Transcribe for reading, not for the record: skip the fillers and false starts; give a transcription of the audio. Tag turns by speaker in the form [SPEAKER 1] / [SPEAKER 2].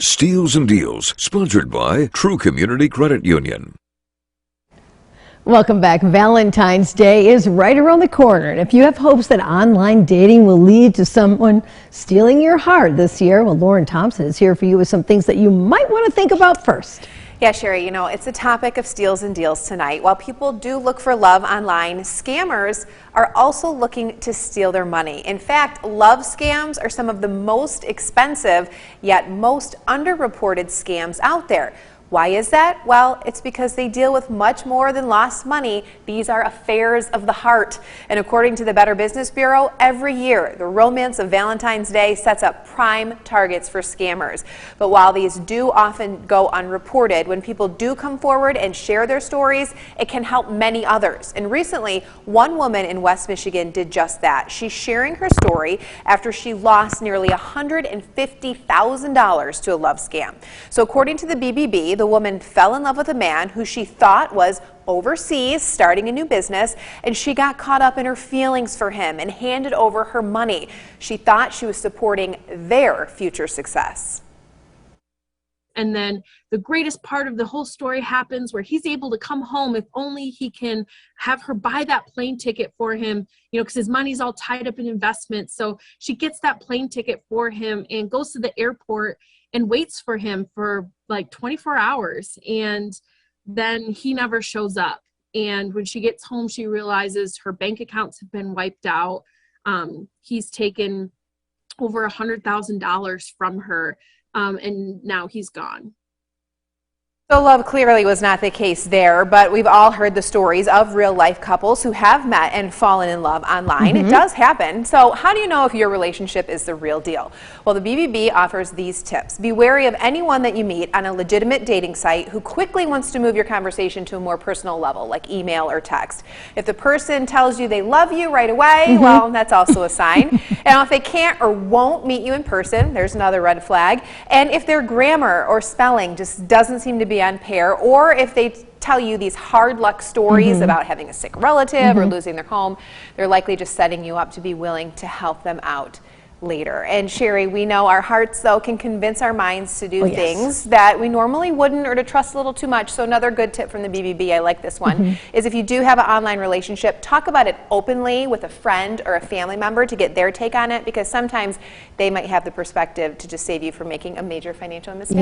[SPEAKER 1] Steals and Deals, sponsored by True Community Credit Union.
[SPEAKER 2] Welcome back. Valentine's Day is right around the corner, and if you have hopes that online dating will lead to someone stealing your heart this year, well, Lauren Thompson is here for you with some things that you might want to think about first.
[SPEAKER 3] Yeah, Sherry, you know, it's a topic of steals and deals tonight. While people do look for love online, scammers are also looking to steal their money. In fact, love scams are some of the most expensive, yet most underreported scams out there. Why is that? Well, it's because they deal with much more than lost money. These are affairs of the heart. And according to the Better Business Bureau, every year, the romance of Valentine's Day sets up prime targets for scammers. But while these do often go unreported, when people do come forward and share their stories, it can help many others. And recently, one woman in West Michigan did just that. She's sharing her story after she lost nearly $150,000 to a love scam. So according to the BBB, the woman fell in love with a man who she thought was overseas starting a new business, and she got caught up in her feelings for him and handed over her money. She thought she was supporting their future success.
[SPEAKER 4] And then the greatest part of the whole story happens where he's able to come home if only he can have her buy that plane ticket for him, you know, because his money's all tied up in investments. So she gets that plane ticket for him and goes to the airport and waits for him for like 24 hours. And then he never shows up. And when she gets home, she realizes her bank accounts have been wiped out. He's taken over $100,000 from her. And now he's gone.
[SPEAKER 3] So love clearly was not the case there, but we've all heard the stories of real-life couples who have met and fallen in love online. It does happen. So how do you know if your relationship is the real deal? Well, the BBB offers these tips. Be wary of anyone that you meet on a legitimate dating site who quickly wants to move your conversation to a more personal level, like email or text. If the person tells you they love you right away, well, that's also a sign. And if they can't or won't meet you in person, there's another red flag. And if their grammar or spelling just doesn't seem to be on pair, or if they tell you these hard luck stories about having a sick relative or losing their home, they're likely just setting you up to be willing to help them out later. And Sherry, we know our hearts, though, can convince our minds to do things that we normally wouldn't, or to trust a little too much. So another good tip from the BBB, I like this one, is if you do have an online relationship, talk about it openly with a friend or a family member to get their take on it, because sometimes they might have the perspective to just save you from making a major financial mistake.